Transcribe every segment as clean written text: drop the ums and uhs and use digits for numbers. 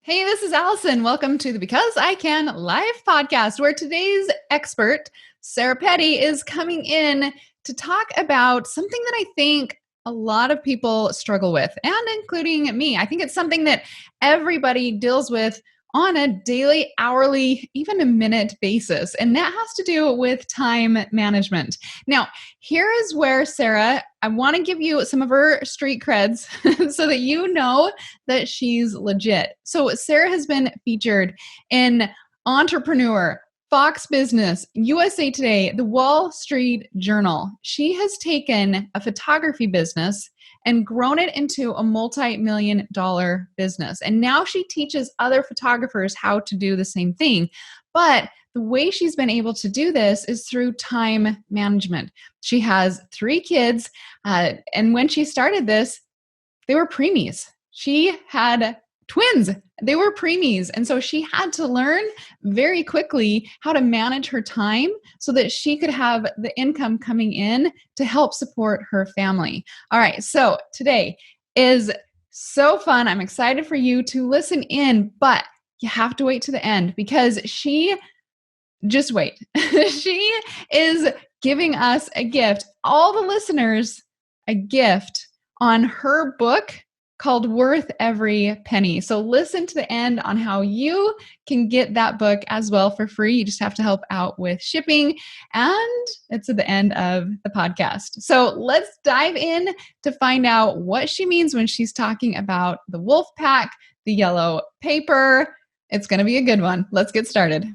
Hey, this is Alison. Welcome to the Because I Can live podcast, where today's expert, Sarah Petty, is coming in to talk about something that I think a lot of people struggle with, and including me. I think it's something that everybody deals with on a daily, hourly, even a minute basis, and that has to do with time management. Now, here is where Sarah, I want to give you some of her street creds so that you know that she's legit. So Sarah has been featured in Entrepreneur, Fox Business, USA Today, the Wall Street Journal. She has taken a photography business and grown it into a multi-million dollar business. And now she teaches other photographers how to do the same thing. But the way she's been able to do this is through time management. She has 3 kids. And when she started this, they were preemies. She had twins. They were preemies. And so she had to learn very quickly how to manage her time so that she could have the income coming in to help support her family. All right. So today is so fun. I'm excited for you to listen in, but you have to wait to the end because just wait. She is giving us a gift, all the listeners, a gift on her book called Worth Every Penny. So listen to the end on how you can get that book as well for free. You just have to help out with shipping, and it's at the end of the podcast. So let's dive in to find out what she means when she's talking about the wolf pack, the yellow paper. It's going to be a good one. Let's get started.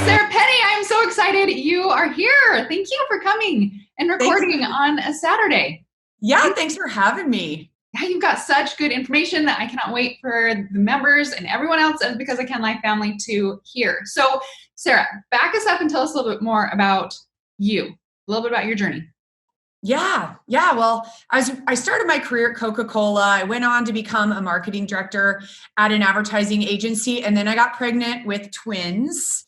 Sarah Petty, I'm so excited you are here. Thank you for coming and recording on a Saturday. Yeah, thanks for having me. Yeah, you've got such good information that I cannot wait for the members and everyone else of Because I Can Life family to hear. So, Sarah, back us up and tell us a little bit more about you, a little bit about your journey. Yeah. Well, I started my career at Coca-Cola. I went on to become a marketing director at an advertising agency, and then I got pregnant with twins.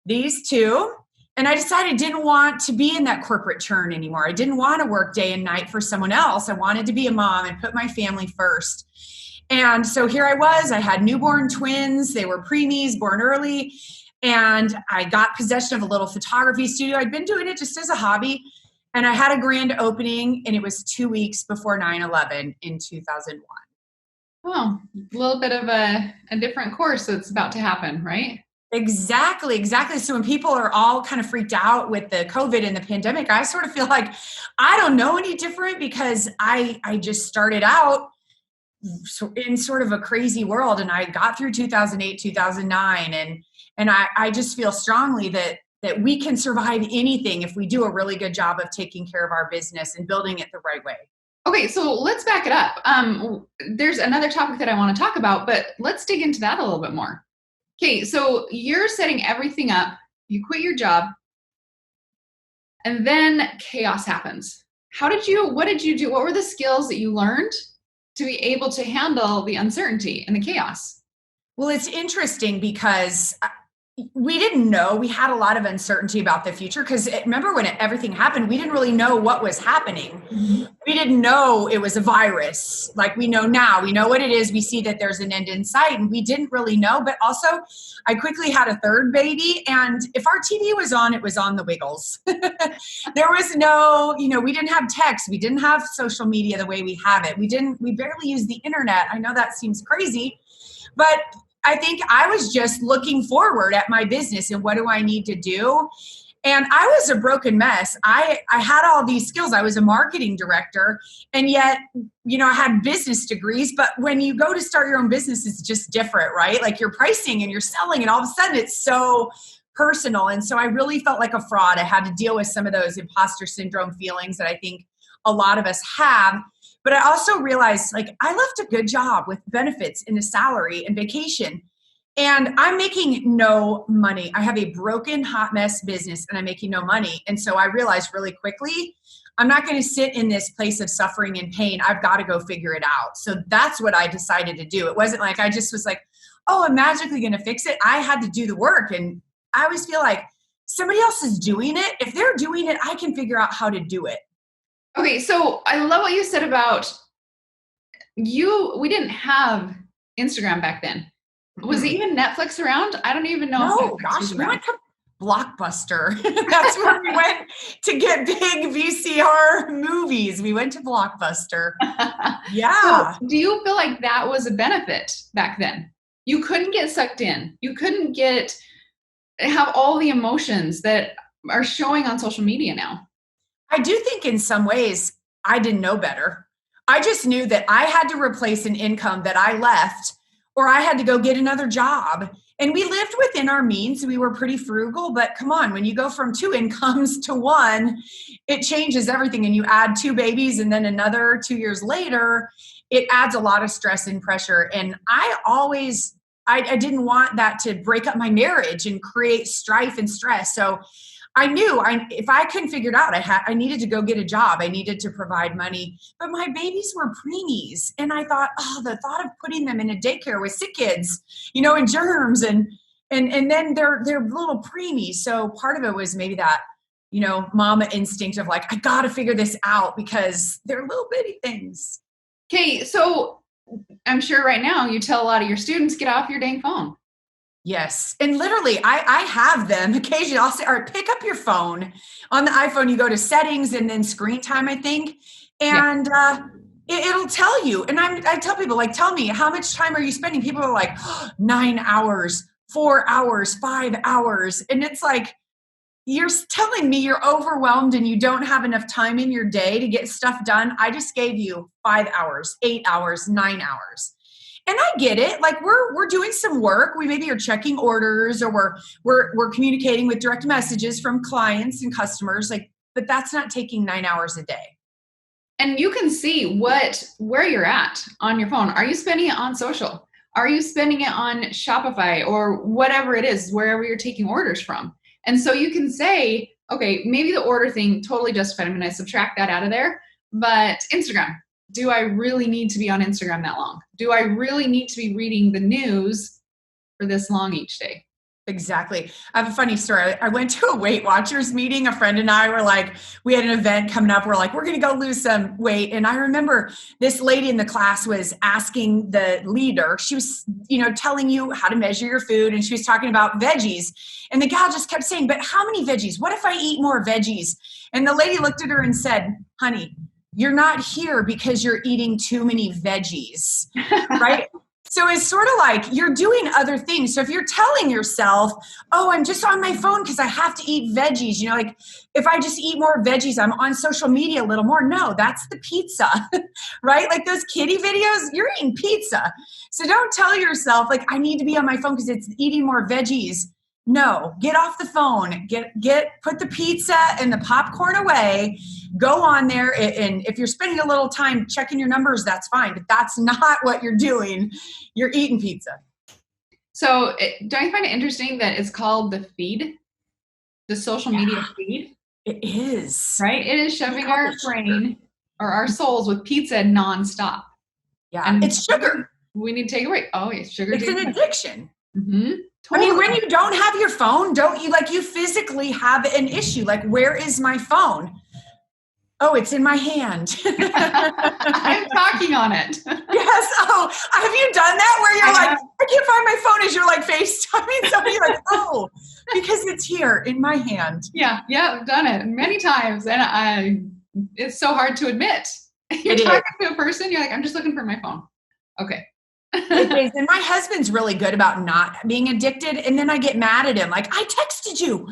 These 2, and I decided I didn't want to be in that corporate churn anymore. I didn't want to work day and night for someone else. I wanted to be a mom and put my family first. And so here I was. I had newborn twins. They were preemies, born early. And I got possession of a little photography studio. I'd been doing it just as a hobby. And I had a grand opening, and it was 2 weeks before 9/11 in 2001. Oh, a little bit of a different course that's about to happen, right? Exactly. So when people are all kind of freaked out with the COVID and the pandemic, I sort of feel like I don't know any different because I just started out in sort of a crazy world, and I got through 2008, 2009. And I just feel strongly that we can survive anything if we do a really good job of taking care of our business and building it the right way. Okay, so let's back it up. There's another topic that I want to talk about, but let's dig into that a little bit more. Okay, so you're setting everything up, you quit your job, and then chaos happens. What did you do? What were the skills that you learned to be able to handle the uncertainty and the chaos? Well, it's interesting because we didn't know. We had a lot of uncertainty about the future because remember when everything happened, we didn't really know what was happening. Mm-hmm. We didn't know it was a virus like we know now. We know what it is. We see that there's an end in sight, and we didn't really know. But also, I quickly had a 3rd baby, and if our TV was on, it was on the Wiggles. There was no, we didn't have text. We didn't have social media the way we have it. We barely used the internet. I know that seems crazy, but I think I was just looking forward at my business and what do I need to do? And I was a broken mess. I had all these skills. I was a marketing director, and yet, I had business degrees, but when you go to start your own business, it's just different, right? Like you're pricing and you're selling, and all of a sudden it's so personal. And so I really felt like a fraud. I had to deal with some of those imposter syndrome feelings that I think a lot of us have. But I also realized I left a good job with benefits and a salary and vacation, and I'm making no money. I have a broken hot mess business and I'm making no money. And so I realized really quickly, I'm not going to sit in this place of suffering and pain. I've got to go figure it out. So that's what I decided to do. It wasn't like I just was like, oh, I'm magically going to fix it. I had to do the work. And I always feel like somebody else is doing it. If they're doing it, I can figure out how to do it. Okay, so I love what you said about we didn't have Instagram back then. Was even Netflix around? I don't even know. No, gosh, we went to Blockbuster. That's where we went to get big VCR movies. We went to Blockbuster. Yeah. So, do you feel like that was a benefit back then? You couldn't get sucked in. You couldn't have all the emotions that are showing on social media now. I do think in some ways I didn't know better. I just knew that I had to replace an income that I left, or I had to go get another job. And we lived within our means. We were pretty frugal, but come on, when you go from 2 incomes to 1, it changes everything. And you add 2 babies and then another 2 years later, it adds a lot of stress and pressure. And I didn't want that to break up my marriage and create strife and stress. So I knew if I couldn't figure it out, I needed to go get a job. I needed to provide money. But my babies were preemies. And I thought, the thought of putting them in a daycare with sick kids, and germs and then they're little preemies. So part of it was maybe that, mama instinct of like, I got to figure this out because they're little bitty things. Okay. So I'm sure right now you tell a lot of your students, get off your dang phone. Yes. And literally, I have them occasionally. I'll say, all right, pick up your phone. On the iPhone, you go to settings and then screen time, I think. And it'll tell you. And I tell people, like, tell me, how much time are you spending? People are like, 9 hours, 4 hours, 5 hours. And it's like, you're telling me you're overwhelmed and you don't have enough time in your day to get stuff done. I just gave you 5 hours, 8 hours, 9 hours. And I get it. Like we're doing some work. We maybe are checking orders, or we're communicating with direct messages from clients and customers. But that's not taking 9 hours a day. And you can see where you're at on your phone. Are you spending it on social? Are you spending it on Shopify or whatever it is, wherever you're taking orders from? And so you can say, okay, maybe the order thing totally justified. I'm going to subtract that out of there. But Instagram. Do I really need to be on Instagram that long? Do I really need to be reading the news for this long each day? Exactly. I have a funny story. I went to a Weight Watchers meeting. A friend and I were like, we had an event coming up. We're like, we're going to go lose some weight. And I remember this lady in the class was asking the leader, she was, telling you how to measure your food. And she was talking about veggies. And the gal just kept saying, but how many veggies? What if I eat more veggies? And the lady looked at her and said, honey, you're not here because you're eating too many veggies, right? So it's sort of like you're doing other things. So if you're telling yourself, I'm just on my phone because I have to eat veggies, like if I just eat more veggies, I'm on social media a little more. No, that's the pizza, right? Like those kitty videos, you're eating pizza. So don't tell yourself like, I need to be on my phone because it's eating more veggies. No, get off the phone, put the pizza and the popcorn away, go on there. And if you're spending a little time checking your numbers, that's fine, but that's not what you're doing. You're eating pizza. So don't you find it interesting that it's called the feed, the social media feed? It is. Right? It is shoving our brain or our souls with pizza nonstop. Yeah. And it's sugar. We need to take a break. Oh, it's sugar. It's an addiction. Mm-hmm. Totally. I mean, when you don't have your phone, you physically have an issue. Like, where is my phone? Oh, it's in my hand. I'm talking on it. Yes. Oh, have you done that where you're I can't find my phone as you're like FaceTiming somebody like, because it's here in my hand. Yeah. I've done it many times. And it's so hard to admit. You're talking to a person, you're like, I'm just looking for my phone. Okay. It is. And my husband's really good about not being addicted. And then I get mad at him. Like, I texted you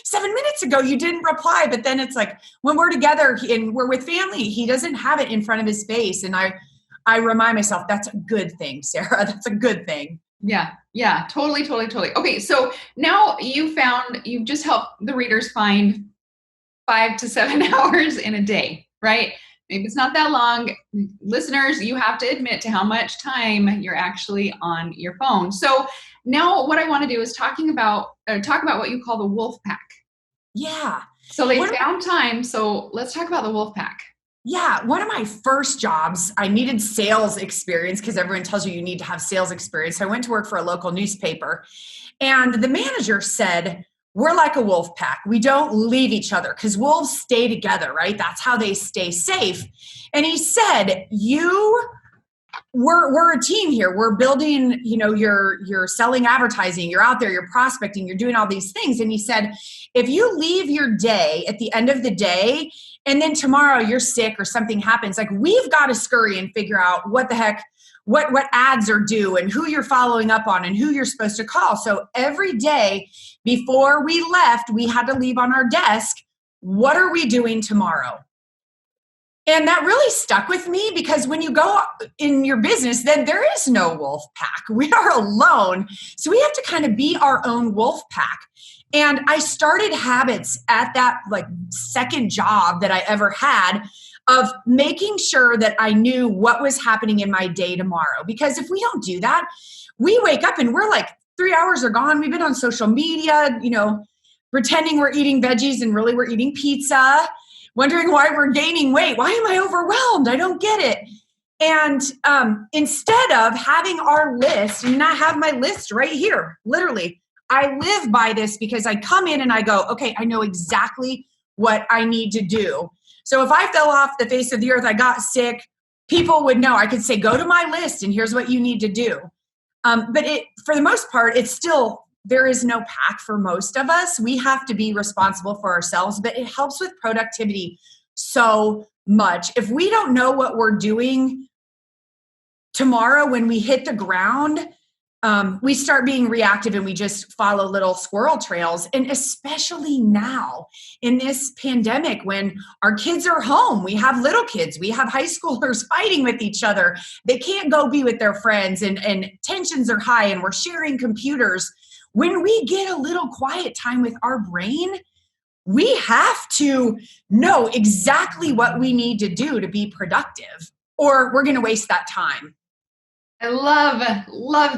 7 minutes ago. You didn't reply. But then it's like when we're together and we're with family, he doesn't have it in front of his face. And I remind myself, that's a good thing, Sarah. That's a good thing. Yeah. Totally. Okay. So now you've just helped the readers find 5 to 7 hours in a day, right? Maybe it's not that long. Listeners, you have to admit to how much time you're actually on your phone. So now what I want to do is talk about what you call the wolf pack. Yeah. So they found time. So let's talk about the wolf pack. Yeah. One of my first jobs, I needed sales experience because everyone tells you need to have sales experience. So I went to work for a local newspaper and the manager said, we're like a wolf pack. We don't leave each other because wolves stay together, right? That's how they stay safe. And he said, we're a team here. We're building, you're selling advertising, you're out there, you're prospecting, you're doing all these things. And he said, if you leave your day at the end of the day, and then tomorrow you're sick or something happens, like we've got to scurry and figure out what the heck, what ads are due and who you're following up on and who you're supposed to call. So every day before we left, we had to leave on our desk, what are we doing tomorrow? And that really stuck with me because when you go in your business, then there is no wolf pack. We are alone. So we have to kind of be our own wolf pack. And I started habits at that second job that I ever had of making sure that I knew what was happening in my day tomorrow. Because if we don't do that, we wake up and we're like 3 hours are gone. We've been on social media, pretending we're eating veggies and really we're eating pizza, wondering why we're gaining weight. Why am I overwhelmed? I don't get it. And instead of having our list, and I have my list right here, literally, I live by this because I come in and I go, okay, I know exactly what I need to do. So if I fell off the face of the earth, I got sick, people would know. I could say, go to my list and here's what you need to do. But for the most part, it's still, there is no pack for most of us. We have to be responsible for ourselves, but it helps with productivity so much. If we don't know what we're doing tomorrow when we hit the ground, we start being reactive and we just follow little squirrel trails. And especially now in this pandemic, when our kids are home, we have little kids, we have high schoolers fighting with each other. They can't go be with their friends and tensions are high and we're sharing computers. When we get a little quiet time with our brain, we have to know exactly what we need to do to be productive, or we're going to waste that time. I love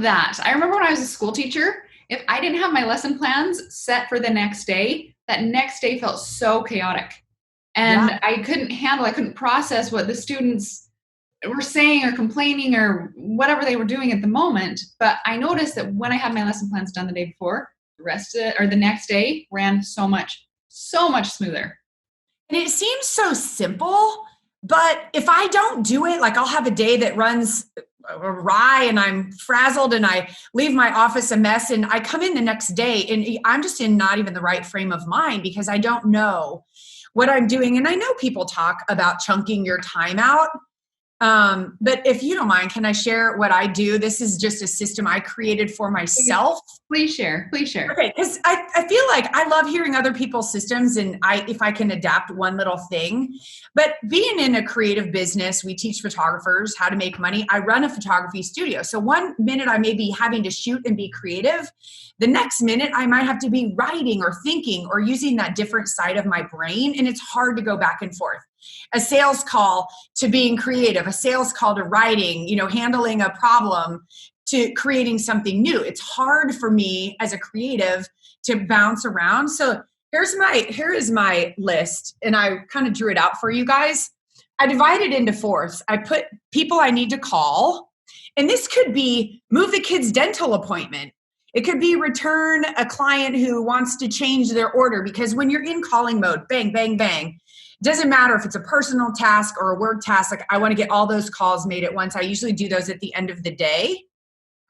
that. I remember when I was a school teacher, if I didn't have my lesson plans set for the next day, that next day felt so chaotic. And yeah. I couldn't process what the students were saying or complaining or whatever they were doing at the moment. But I noticed that when I had my lesson plans done the day before, the next day ran so much smoother. And it seems so simple, but if I don't do it, like I'll have a day that runs awry and I'm frazzled and I leave my office a mess and I come in the next day and I'm just in not even the right frame of mind because I don't know what I'm doing. And I know people talk about chunking your time out. But if you don't mind, can I share what I do? This is just a system I created for myself. Please share. Okay, because I feel like I love hearing other people's systems and if I can adapt one little thing. But being in a creative business, we teach photographers how to make money. I run a photography studio. So 1 minute I may be having to shoot and be creative. The next minute I might have to be writing or thinking or using that different side of my brain. And it's hard to go back and forth. A sales call to being creative, a sales call to writing, handling a problem to creating something new. It's hard for me as a creative to bounce around. So here is my list, and I kind of drew it out for you guys. I divide it into fourths. I put people I need to call, and this could be move the kid's dental appointment. It could be return a client who wants to change their order, because when you're in calling mode, bang, bang, bang, doesn't matter if it's a personal task or a work task. Like I want to get all those calls made at once. I usually do those at the end of the day.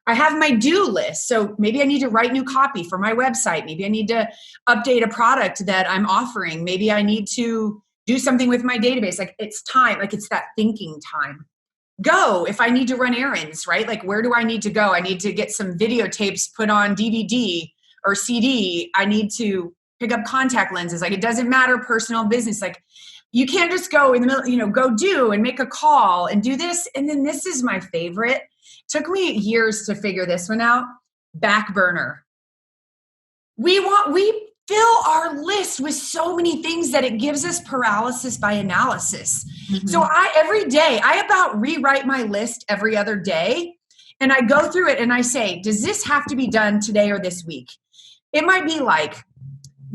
I have my do list. So maybe I need to write new copy for my website. Maybe I need to update a product that I'm offering. Maybe I need to do something with my database. Like it's time, like it's that thinking time. Go if I need to run errands, right? Like where do I need to go? I need to get some videotapes put on DVD or CD. I need to pick up contact lenses. Like it doesn't matter, personal, business. Like you can't just go in the middle, go do and make a call and do this. And then this is my favorite. Took me years to figure this one out. Back burner. We fill our list with so many things that it gives us paralysis by analysis. Mm-hmm. So every day I about rewrite my list every other day. And I go through it and I say, does this have to be done today or this week? It might be like,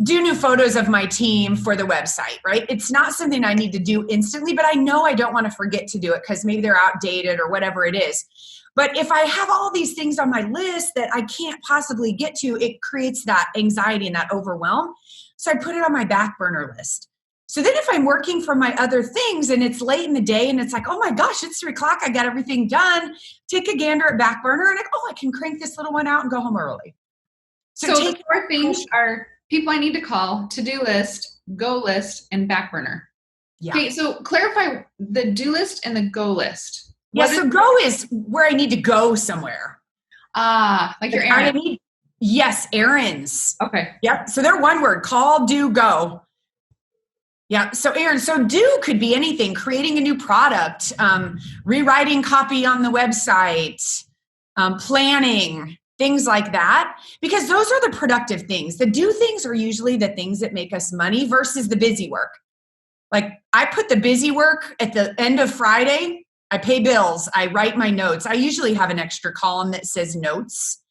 do new photos of my team for the website, right? It's not something I need to do instantly, but I know I don't want to forget to do it because maybe they're outdated or whatever it is. But if I have all these things on my list that I can't possibly get to, it creates that anxiety and that overwhelm. So I put it on my back burner list. So then if I'm working from my other things and it's late in the day and it's like, oh my gosh, it's 3:00, I got everything done, take a gander at back burner and I can crank this little one out and go home early. So the 4 things are people I need to call, to-do list, go list, and back burner. Yeah. Okay, so clarify the do list and the go list. Yeah, so go is where I need to go somewhere. Like your errands. Yes, errands. Okay. Yep. So they're one word: call, do, go. Yeah. So Aaron, so do could be anything: creating a new product, rewriting copy on the website, planning, things like that, because those are the productive things. The do things are usually the things that make us money versus the busy work. Like I put the busy work at the end of Friday. I pay bills. I write my notes. I usually have an extra column that says notes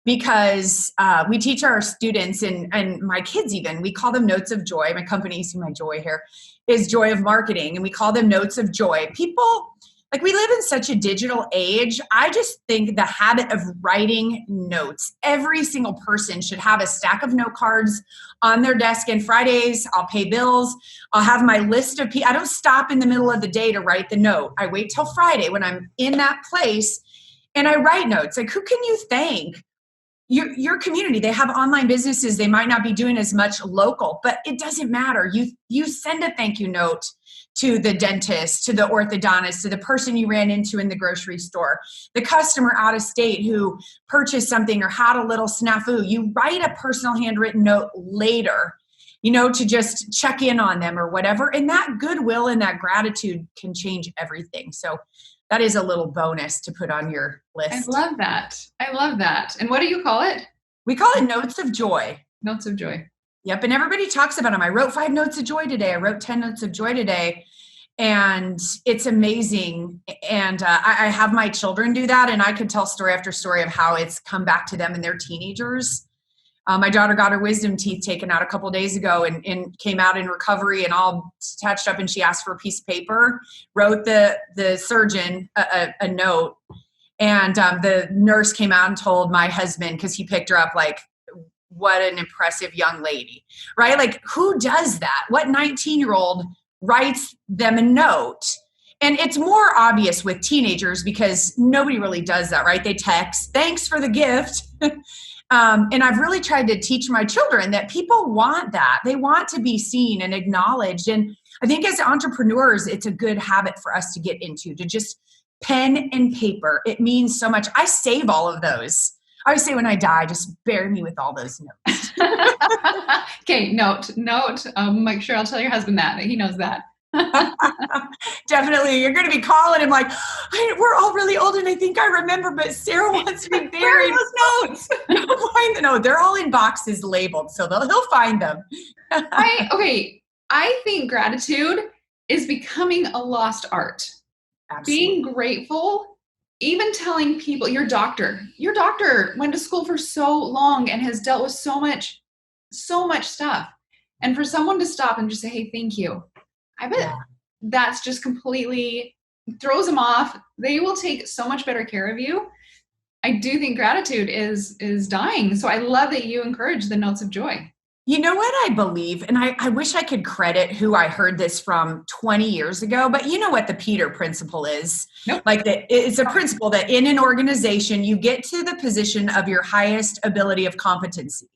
because we teach our students and my kids even, we call them notes of joy. My company, you see my joy here, is Joy of Marketing. And we call them notes of joy. People, like we live in such a digital age. I just think the habit of writing notes, every single person should have a stack of note cards on their desk. And Fridays, I'll pay bills. I'll have my list of people. I don't stop in the middle of the day to write the note. I wait till Friday when I'm in that place and I write notes. Like, who can you thank? Your community. They have online businesses. They might not be doing as much local, but it doesn't matter. You send a thank you note to the dentist, to the orthodontist, to the person you ran into in the grocery store, the customer out of state who purchased something or had a little snafu. You write a personal handwritten note later, to just check in on them or whatever. And that goodwill and that gratitude can change everything. So that is a little bonus to put on your list. I love that. And what do you call it? We call it notes of joy. Notes of joy. Yep. And everybody talks about them. I wrote 5 notes of joy today. I wrote 10 notes of joy today. And it's amazing. And I have my children do that. And I could tell story after story of how it's come back to them and their teenagers. My daughter got her wisdom teeth taken out a couple of days ago and came out in recovery and all touched up. And she asked for a piece of paper, wrote the surgeon a note. And the nurse came out and told my husband, because he picked her up, like, what an impressive young lady, right? Like, who does that? What 19-year-old writes them a note? And it's more obvious with teenagers because nobody really does that, right? They text, thanks for the gift. And I've really tried to teach my children that people want that. They want to be seen and acknowledged. And I think as entrepreneurs, it's a good habit for us to get into, to just pen and paper. It means so much. I save all of those. I always say when I die, just bury me with all those notes. Okay, note. Make sure I'll tell your husband that he knows that. Definitely. You're going to be calling him like, we're all really old and I think I remember, but Sarah wants to be buried. Those notes. No, they're all in boxes labeled, so he'll find them. I think gratitude is becoming a lost art. Absolutely. Being grateful, even telling people, your doctor went to school for so long and has dealt with so much stuff. And for someone to stop and just say, hey, thank you. I bet that's just completely throws them off. They will take so much better care of you. I do think gratitude is dying. So I love that you encourage the notes of joy. You know what I believe, and I wish I could credit who I heard this from 20 years ago, but you know what the Peter principle is? Nope. Like it's a principle that in an organization, you get to the position of your highest ability of competency.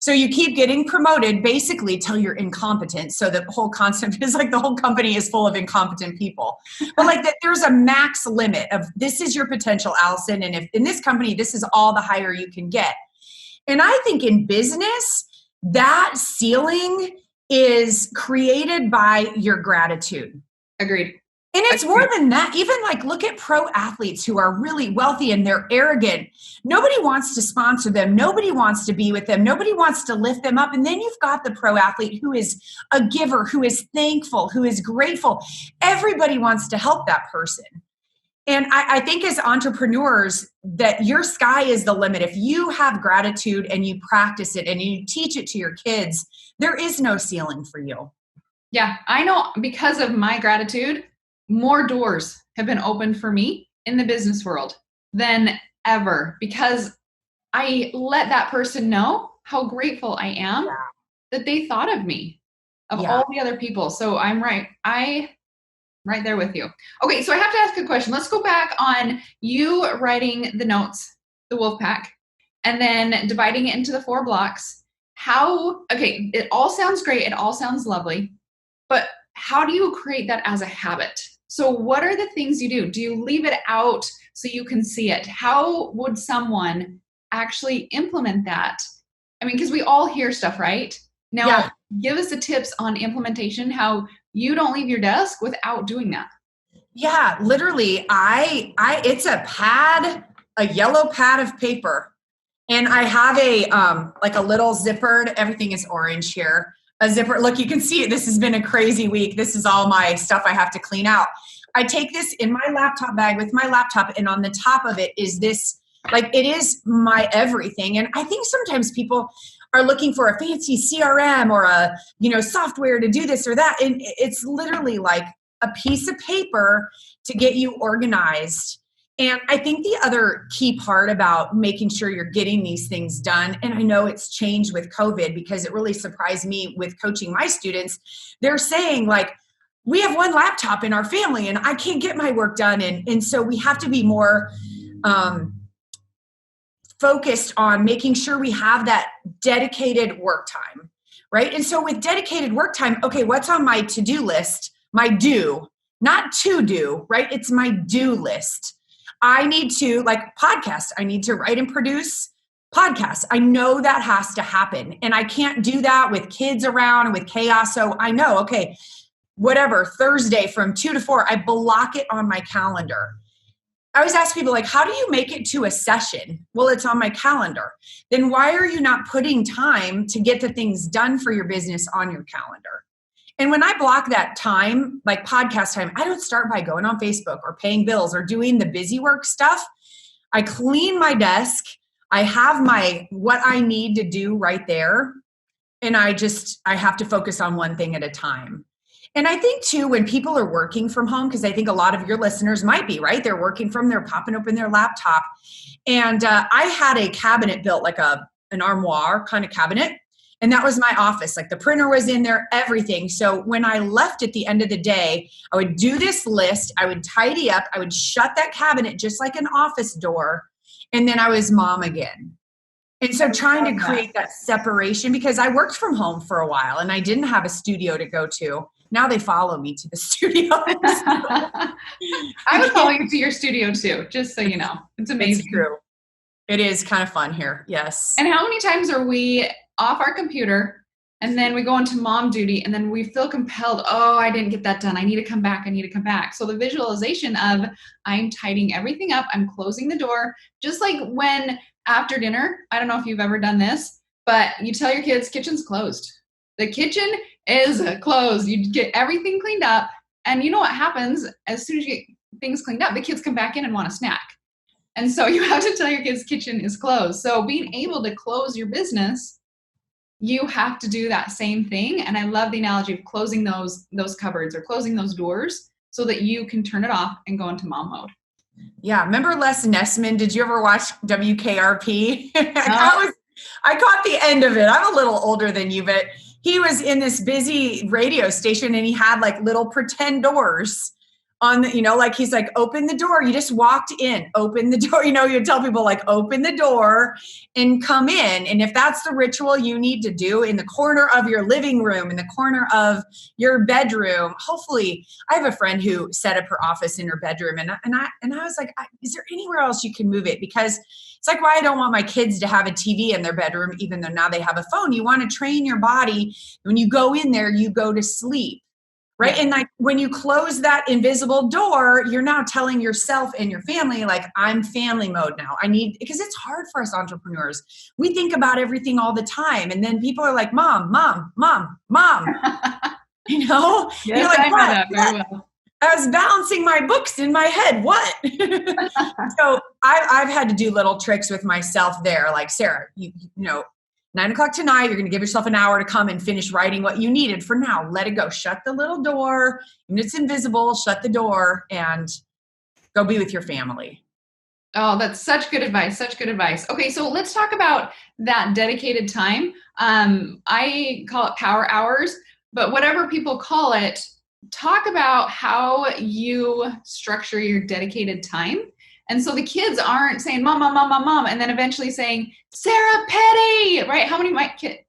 So you keep getting promoted basically till you're incompetent. So the whole concept is like the whole company is full of incompetent people. But like that there's a max limit of this is your potential, Alison. And if in this company, this is all the higher you can get. And I think in business, that ceiling is created by your gratitude. Agreed. And it's more than that. Even like look at pro athletes who are really wealthy and they're arrogant. Nobody wants to sponsor them. Nobody wants to be with them. Nobody wants to lift them up. And then you've got the pro athlete who is a giver, who is thankful, who is grateful. Everybody wants to help that person. And I think as entrepreneurs that your sky is the limit. If you have gratitude and you practice it and you teach it to your kids, there is no ceiling for you. Yeah, I know because of my gratitude, more doors have been opened for me in the business world than ever because I let that person know how grateful I am that they thought of me, of all the other people. So I'm right. Right there with you. Okay, so I have to ask a question. Let's go back on you writing the notes, the wolf pack, and then dividing it into the 4 blocks. Okay, it all sounds great. It all sounds lovely. But how do you create that as a habit? So what are the things you do? Do you leave it out so you can see it? How would someone actually implement that? I mean, because we all hear stuff, right? Now, give us the tips on implementation, how you don't leave your desk without doing that. Yeah, literally, it's a pad, a yellow pad of paper. And I have like a little zippered, everything is orange here. A zipper, look, you can see it. This has been a crazy week. This is all my stuff I have to clean out. I take this in my laptop bag with my laptop, and on the top of it is this, like, it is my everything. And I think sometimes people are looking for a fancy CRM or a, software to do this or that. And it's literally like a piece of paper to get you organized. And I think the other key part about making sure you're getting these things done, and I know it's changed with COVID because it really surprised me with coaching my students. They're saying, like, we have one laptop in our family and I can't get my work done. And so we have to be more focused on making sure we have that dedicated work time, right? And so with dedicated work time, okay, what's on my to-do list? My do, not to do, right? It's my do list. I need to, like, podcast. I need to write and produce podcasts. I know that has to happen. And I can't do that with kids around and with chaos. So I know, okay, whatever, Thursday from 2 to 4, I block it on my calendar. I always ask people, like, how do you make it to a session? Well, it's on my calendar. Then why are you not putting time to get the things done for your business on your calendar? And when I block that time, like podcast time, I don't start by going on Facebook or paying bills or doing the busy work stuff. I clean my desk. I have what I need to do right there. And I have to focus on one thing at a time. And I think too, when people are working from home, because I think a lot of your listeners might be, right? They're working they're popping open their laptop. And I had a cabinet built, like an armoire kind of cabinet. And that was my office. Like, the printer was in there, everything. So when I left at the end of the day, I would do this list. I would tidy up. I would shut that cabinet just like an office door. And then I was mom again. And so trying to create that separation, because I worked from home for a while and I didn't have a studio to go to. Now they follow me to the studio. I would follow you to your studio too, just so you know. It's amazing. It's true. It is kind of fun here. Yes. And how many times are we off our computer and then we go into mom duty and then we feel compelled, oh, I didn't get that done. I need to come back. So the visualization of I'm tidying everything up. I'm closing the door. Just like when after dinner, I don't know if you've ever done this, but you tell your kids kitchen's closed. The kitchen is closed. You get everything cleaned up. And you know what happens as soon as you get things cleaned up, the kids come back in and want a snack. And so you have to tell your kids kitchen is closed. So being able to close your business, you have to do that same thing. And I love the analogy of closing those cupboards or closing those doors so that you can turn it off and go into mom mode. Yeah. Remember Les Nessman? Did you ever watch WKRP? I caught the end of it. I'm a little older than you, but he was in this busy radio station and he had like little pretend doors on the, like, he's like, open the door. You just walked in, open the door. You tell people, like, open the door and come in. And if that's the ritual you need to do in the corner of your living room, in the corner of your bedroom, hopefully. I have a friend who set up her office in her bedroom. And I was like, is there anywhere else you can move it? Because it's like why I don't want my kids to have a TV in their bedroom, even though now they have a phone. You want to train your body. When you go in there, you go to sleep. Right. Yeah. And like when you close that invisible door, you're now telling yourself and your family, like, I'm family mode now. Because it's hard for us entrepreneurs. We think about everything all the time. And then people are like, mom. Yes, you're like, I know that very well. I was balancing my books in my head. What? So I've had to do little tricks with myself there. Like, Sarah, you know, 9:00 tonight, you're going to give yourself an hour to come and finish writing what you needed. For now, let it go. Shut the little door. When it's invisible, shut the door and go be with your family. Oh, that's such good advice. Such good advice. Okay, so let's talk about that dedicated time. I call it power hours, but whatever people call it, talk about how you structure your dedicated time. And so the kids aren't saying, Mom, Mom, Mom, Mom, Mom, and then eventually saying, Sarah Petty, right? How many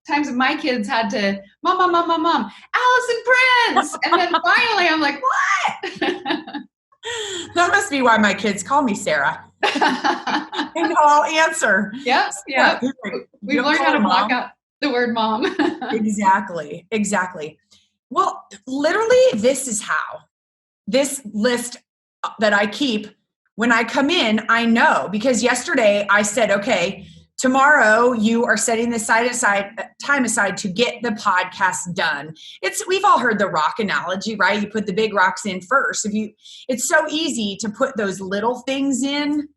times have my kids had to, Mom, Mom, Mom, Mom, Mom, Alison Prince? And then finally I'm like, what? That must be why my kids call me Sarah. And I'll answer. Yep. Yep. We've learned how to block out the word mom. Exactly. Well, literally, this is how. This list that I keep, when I come in, I know, because yesterday I said, okay, tomorrow you are setting this time aside to get the podcast done. We've all heard the rock analogy, right? You put the big rocks in first. It's so easy to put those little things in.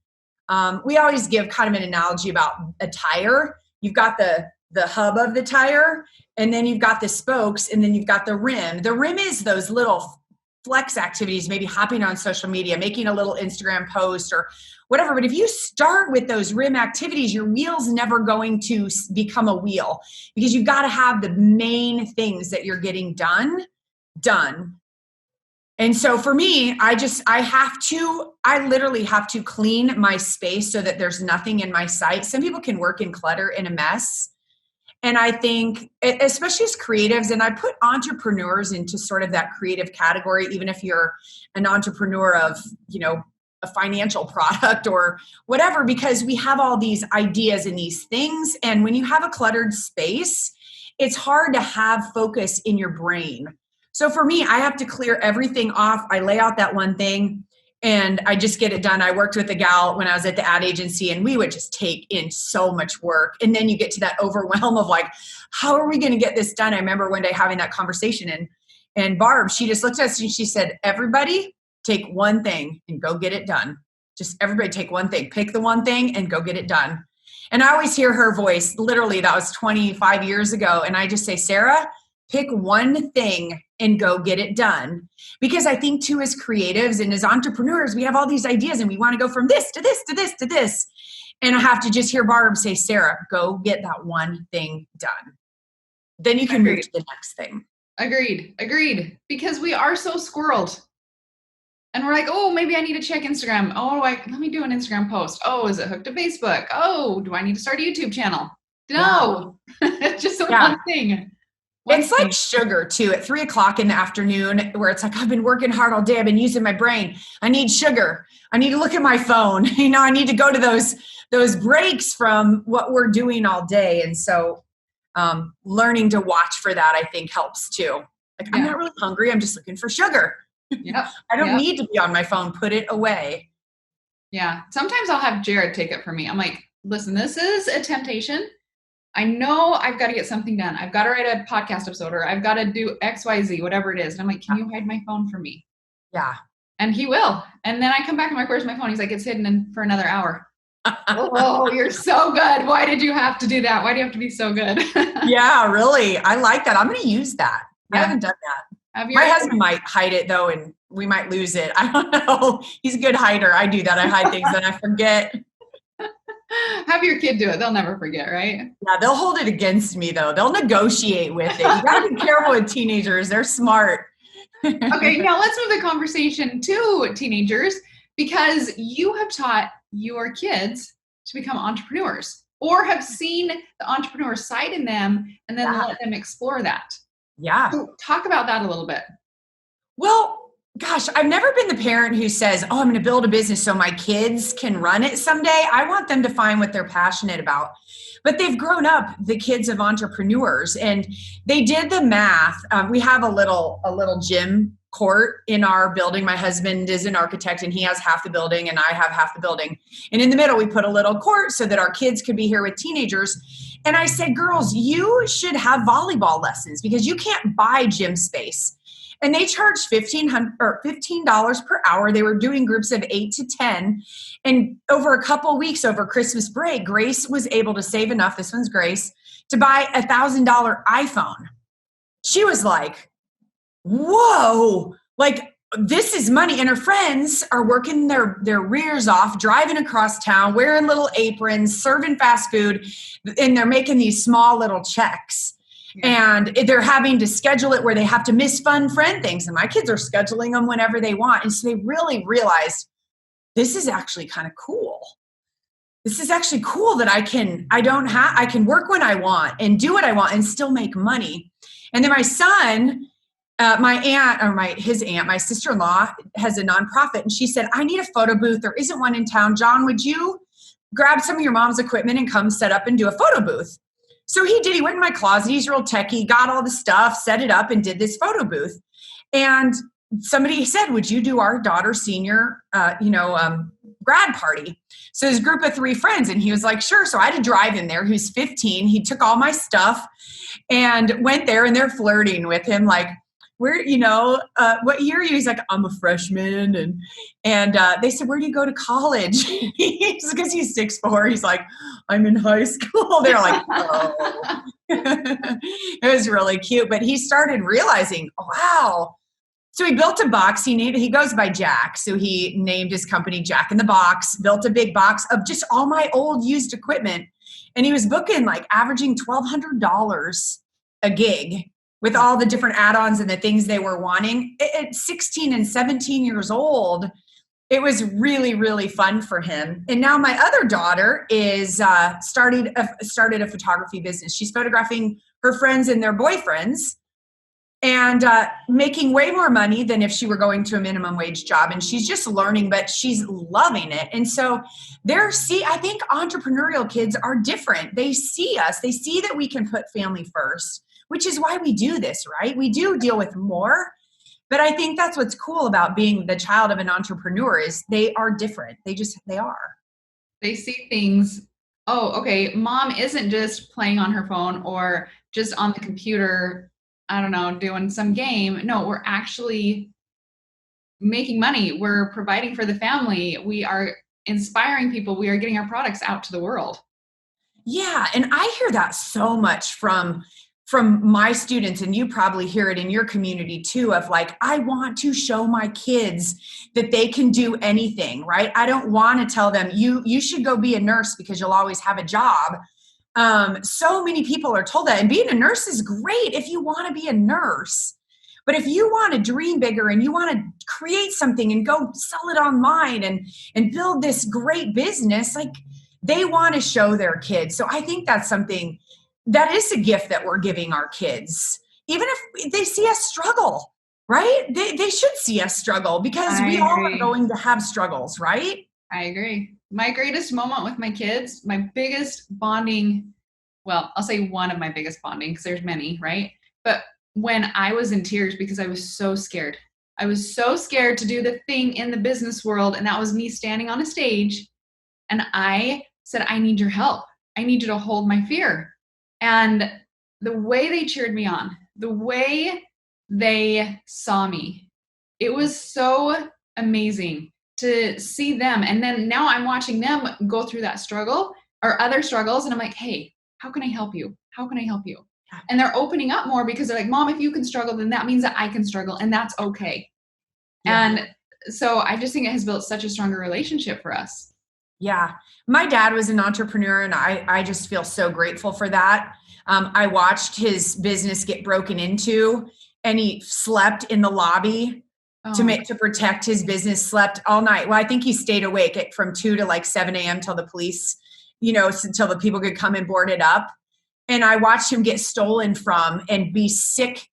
We always give kind of an analogy about a tire. You've got the hub of the tire, and then you've got the spokes, and then you've got the rim. The rim is those little flex activities, maybe hopping on social media, making a little Instagram post or whatever. But if you start with those rim activities, your wheel's never going to become a wheel, because you've got to have the main things that you're getting done. And so for me, I literally have to clean my space so that there's nothing in my sight. Some people can work in clutter in a mess. And I think, especially as creatives, and I put entrepreneurs into sort of that creative category, even if you're an entrepreneur of, a financial product or whatever, because we have all these ideas and these things. And when you have a cluttered space, it's hard to have focus in your brain. So for me, I have to clear everything off. I lay out that one thing and I just get it done. I worked with a gal when I was at the ad agency, and we would just take in so much work. And then you get to that overwhelm of like, how are we going to get this done? I remember one day having that conversation, and Barb, she just looked at us and she said, everybody take one thing and go get it done. Just everybody take one thing, pick the one thing and go get it done. And I always hear her voice. Literally, that was 25 years ago. And I just say, Sarah, pick one thing and go get it done. Because I think too, as creatives and as entrepreneurs, we have all these ideas and we want to go from this to this to this to this. And I have to just hear Barb say, Sarah, go get that one thing done. Then you can move to the next thing. Agreed. Because we are so squirreled. And we're like, oh, maybe I need to check Instagram. Oh, let me do an Instagram post. Oh, is it hooked to Facebook? Oh, do I need to start a YouTube channel? No, it's just one thing. It's like sugar too at 3:00 in the afternoon, where it's like, I've been working hard all day. I've been using my brain. I need sugar. I need to look at my phone. I need to go to those breaks from what we're doing all day. And so learning to watch for that, I think, helps too. Like, I'm not really hungry. I'm just looking for sugar. Yep. I don't need to be on my phone. Put it away. Yeah. Sometimes I'll have Jared take it for me. I'm like, listen, this is a temptation. I know I've got to get something done. I've got to write a podcast episode, or I've got to do X, Y, Z, whatever it is. And I'm like, can you hide my phone from me? Yeah. And he will. And then I come back and I'm like, where's my phone? He's like, it's hidden for another hour. Oh, you're so good. Why did you have to do that? Why do you have to be so good? Yeah, really. I like that. I'm going to use that. Yeah. I haven't done that. My husband might hide it though, and we might lose it. I don't know. He's a good hider. I do that. I hide things and I forget. Have your kid do it. They'll never forget, right? Yeah, they'll hold it against me though. They'll negotiate with it. You got to be careful with teenagers. They're smart. Okay, now let's move the conversation to teenagers, because you have taught your kids to become entrepreneurs, or have seen the entrepreneur side in them and then let them explore that. Yeah. So talk about that a little bit. Well, gosh, I've never been the parent who says, oh, I'm going to build a business so my kids can run it someday. I want them to find what they're passionate about. But they've grown up, the kids of entrepreneurs, and they did the math. We have a little gym court in our building. My husband is an architect and he has half the building and I have half the building. And in the middle, we put a little court so that our kids could be here with teenagers. And I said, girls, you should have volleyball lessons because you can't buy gym space. and they charged $15 per hour. They were doing groups of 8 to 10. And over a couple of weeks over Christmas break, Grace was able to save enough, this one's Grace, to buy $1,000 iPhone. She was like, whoa, like this is money. And her friends are working their rears off, driving across town, wearing little aprons, serving fast food, and they're making these small little checks. Yeah. And they're having to schedule it where they have to miss fun friend things. And my kids are scheduling them whenever they want. And so they really realized this is actually kind of cool. This is actually cool that I can work when I want and do what I want and still make money. And then my son, my sister-in-law has a nonprofit, and she said, I need a photo booth. There isn't one in town. John, would you grab some of your mom's equipment and come set up and do a photo booth? So he did. He went in my closet. He's real techie, got all the stuff, set it up, and did this photo booth. And somebody said, would you do our daughter's senior, grad party? So his group of 3 friends, and he was like, sure. So I had to drive in there. He was 15. He took all my stuff and went there, and they're flirting with him like, where, what year are you? He's like, I'm a freshman. And they said, where do you go to college? Because he's 6'4". He's like, I'm in high school. They're like, oh. It was really cute. But he started realizing, oh, wow. So he built a box. He goes by Jack. So he named his company Jack in the Box, built a big box of just all my old used equipment. And he was booking like averaging $1,200 a gig with all the different add-ons and the things they were wanting. At 16 and 17 years old, it was really, really fun for him. And now my other daughter is started a photography business. She's photographing her friends and their boyfriends and making way more money than if she were going to a minimum wage job. And she's just learning, but she's loving it. And so I think entrepreneurial kids are different. They see us. They see that we can put family first, which is why we do this, right? We do deal with more. But I think that's what's cool about being the child of an entrepreneur is they are different. They are. They see things, oh, okay, mom isn't just playing on her phone or just on the computer, I don't know, doing some game. No, we're actually making money. We're providing for the family. We are inspiring people. We are getting our products out to the world. Yeah. And I hear that so much from my students, and you probably hear it in your community too, of like, I want to show my kids that they can do anything, right? I don't want to tell them you should go be a nurse because you'll always have a job. So many people are told that, and being a nurse is great if you want to be a nurse. But if you want to dream bigger and you want to create something and go sell it online and build this great business, like they want to show their kids. So I think that's something that is a gift that we're giving our kids, even if they see us struggle, right? They should see us struggle because we all are going to have struggles, right? I agree. My greatest moment with my kids, my biggest bonding, well, I'll say one of my biggest bonding because there's many, right? But when I was in tears because I was so scared. I was so scared to do the thing in the business world, and that was me standing on a stage, and I said, I need your help. I need you to hold my fear. And the way they cheered me on, the way they saw me, it was so amazing to see them. And then now I'm watching them go through that struggle or other struggles. And I'm like, hey, how can I help you? How can I help you? And they're opening up more because they're like, Mom, if you can struggle, then that means that I can struggle. And that's okay. Yeah. And so I just think it has built such a stronger relationship for us. Yeah. My dad was an entrepreneur, and I just feel so grateful for that. I watched his business get broken into, and he slept in the lobby to protect his business, slept all night. Well, I think he stayed awake from 2 to like 7 a.m. till the police, until the people could come and board it up. And I watched him get stolen from and be sick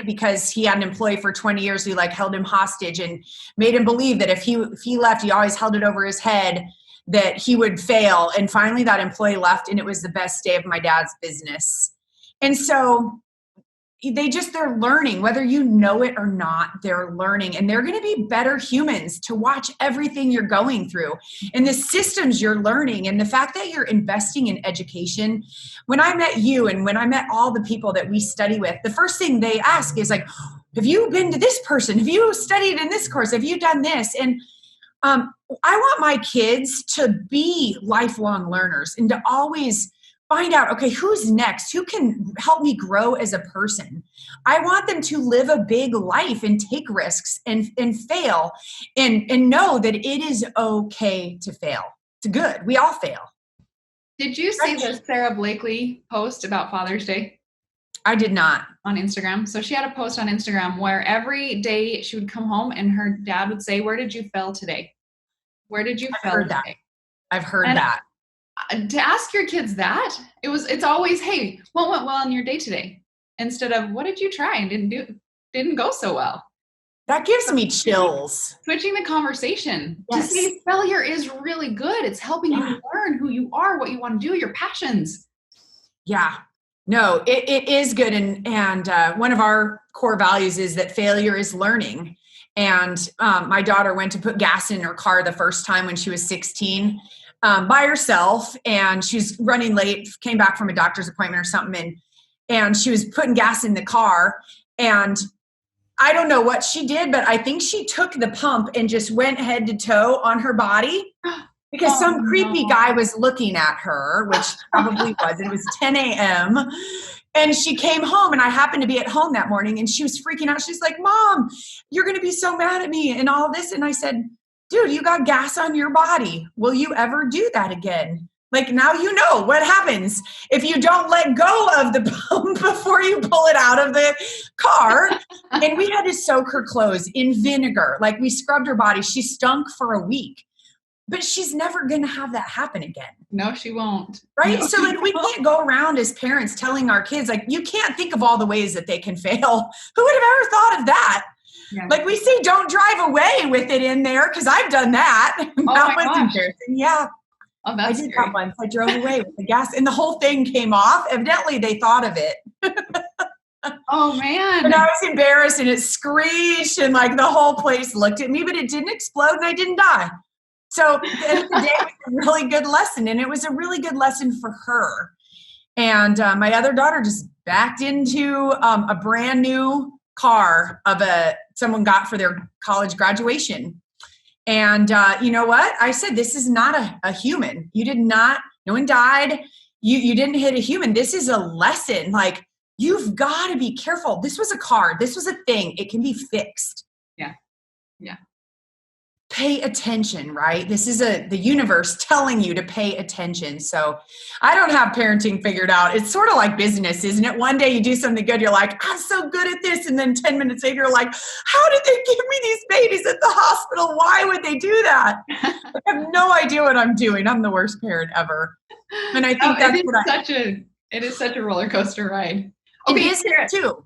because he had an employee for 20 years who like held him hostage and made him believe that if he left, he always held it over his head, that he would fail. And finally that employee left, and it was the best day of my dad's business. And so they're learning, whether you know it or not, they're learning, and they're going to be better humans to watch everything you're going through and the systems you're learning. And the fact that you're investing in education. When I met you and when I met all the people that we study with, the first thing they ask is like, have you been to this person? Have you studied in this course? Have you done this? And I want my kids to be lifelong learners and to always find out, okay, who's next? Who can help me grow as a person? I want them to live a big life and take risks and fail and know that it is okay to fail. It's good. We all fail. Did you see the Sarah Blakely post about Father's Day? I did not. On Instagram. So she had a post on Instagram where every day she would come home and her dad would say, where did you fail today? Where did you fail today? I've heard that. To ask your kids that, it's always, hey, what went well in your day today? Instead of what did you try and didn't go so well. That gives me chills. Switching the conversation to say failure is really good. It's helping you learn who you are, what you want to do, your passions. Yeah. No, it is good. And one of our core values is that failure is learning. And my daughter went to put gas in her car the first time when she was 16 by herself. And she was running late, came back from a doctor's appointment or something. And she was putting gas in the car. And I don't know what she did, but I think she took the pump and just went head to toe on her body. Because some creepy guy was looking at her, which probably was. It was 10 a.m. And she came home, and I happened to be at home that morning, and she was freaking out. She's like, Mom, you're going to be so mad at me and all this. And I said, dude, you got gas on your body. Will you ever do that again? Like, now you know what happens if you don't let go of the pump before you pull it out of the car. And we had to soak her clothes in vinegar. Like, we scrubbed her body. She stunk for a week. But she's never going to have that happen again. No, she won't. Right? No, so like we can't go around as parents telling our kids, like, you can't think of all the ways that they can fail. Who would have ever thought of that? Yeah. Like we say, don't drive away with it in there because I've done that. Oh that my was gosh. embarrassing. Yeah. Oh, that's I did scary. that once. I drove away with the gas and the whole thing came off. Evidently they thought of it. Oh man. And I was embarrassed and it screeched and like the whole place looked at me, but it didn't explode and I didn't die. So at the end of the day, it was a really good lesson, and it was a really good lesson for her. And my other daughter just backed into a brand new car of someone got for their college graduation. And you know what? I said, this is not a human. You did not, no one died. You didn't hit a human. This is a lesson. Like, you've got to be careful. This was a car. This was a thing. It can be fixed. Yeah. Yeah. Pay attention, right? This is the universe telling you to pay attention. So I don't have parenting figured out. It's sort of like business, isn't it? One day you do something good, you're like, I'm so good at this. And then 10 minutes later, you're like, how did they give me these babies at the hospital? Why would they do that? I have no idea what I'm doing. I'm the worst parent ever. And I think it is such a roller coaster ride. Okay, in business too.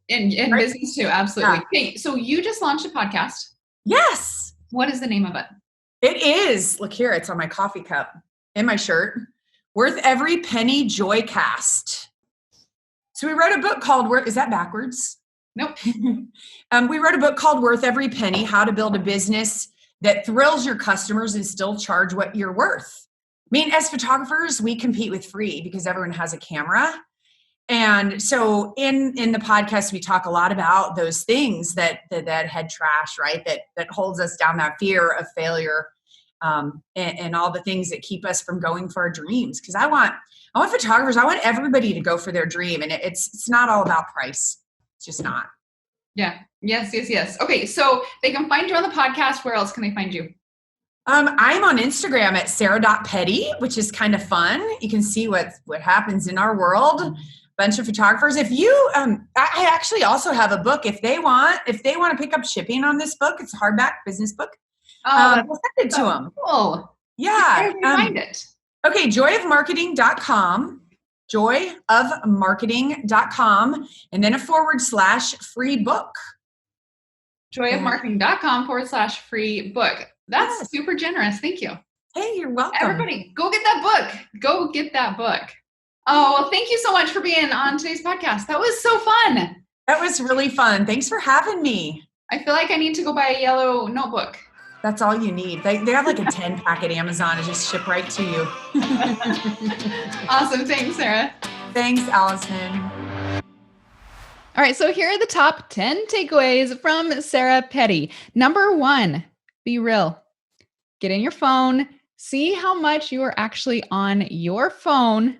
In right? Business too, absolutely. Yeah. Okay, so you just launched a podcast. Yes. What is the name of it? It is, look here, it's on my coffee cup in my shirt. Worth Every Penny Joycast. So we wrote a book called is that backwards? Nope. We wrote a book called Worth Every Penny, How to Build a Business That Thrills Your Customers and Still Charge What You're Worth. I mean, as photographers, we compete with free because everyone has a camera. And so in the podcast, we talk a lot about those things that head trash, right? That holds us down, that fear of failure, and all the things that keep us from going for our dreams. Because I want photographers, I want everybody to go for their dream. And it's not all about price. It's just not. Yeah. Yes. Okay. So they can find you on the podcast. Where else can they find you? I'm on Instagram at sarah.petty, which is kind of fun. You can see what happens in our world. Bunch of photographers. If you, I actually also have a book. If they want to pick up shipping on this book, it's a hardback business book. We'll send it to them. Cool. Yeah. Where can you find it? Okay. joyofmarketing.com, joyofmarketing.com, and then a /free book. joyofmarketing.com/free book. That's super generous. Thank you. Hey, you're welcome. Everybody, go get that book. Go get that book. Oh, well, thank you so much for being on today's podcast. That was so fun. That was really fun. Thanks for having me. I feel like I need to go buy a yellow notebook. That's all you need. They have like a 10-pack at Amazon and just ship right to you. Awesome. Thanks, Sarah. Thanks, Alison. All right, so here are the top 10 takeaways from Sarah Petty. Number 1, be real. Get in your phone, see how much you are actually on your phone,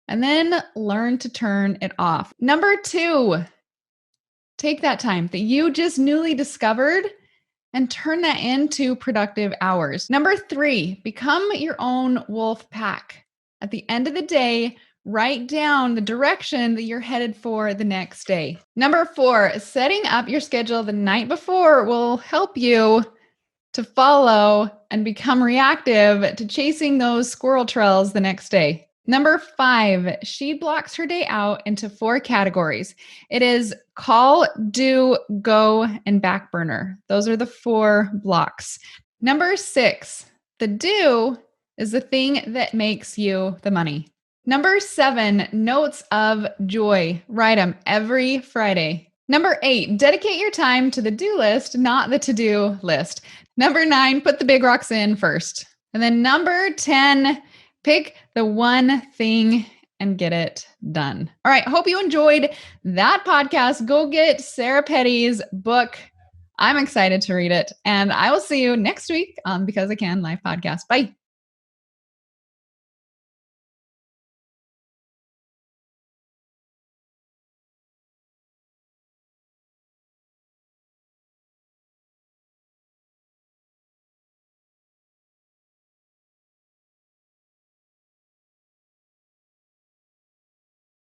and then learn to turn it off. Number 2, take that time that you just newly discovered and turn that into productive hours. Number 3, become your own wolf pack. At the end of the day, write down the direction that you're headed for the next day. Number 4, setting up your schedule the night before will help you to follow and become reactive to chasing those squirrel trails the next day. Number 5, she blocks her day out into 4 categories. It is call, do, go, and back burner. Those are the 4 blocks. Number 6, the do is the thing that makes you the money. Number 7, notes of joy. Write them every Friday. Number 8, dedicate your time to the do list, not the to-do list. Number 9, put the big rocks in first. And then number 10, pick the one thing and get it done. All right. Hope you enjoyed that podcast. Go get Sarah Petty's book. I'm excited to read it. And I will see you next week on Because I Can Live Podcast. Bye.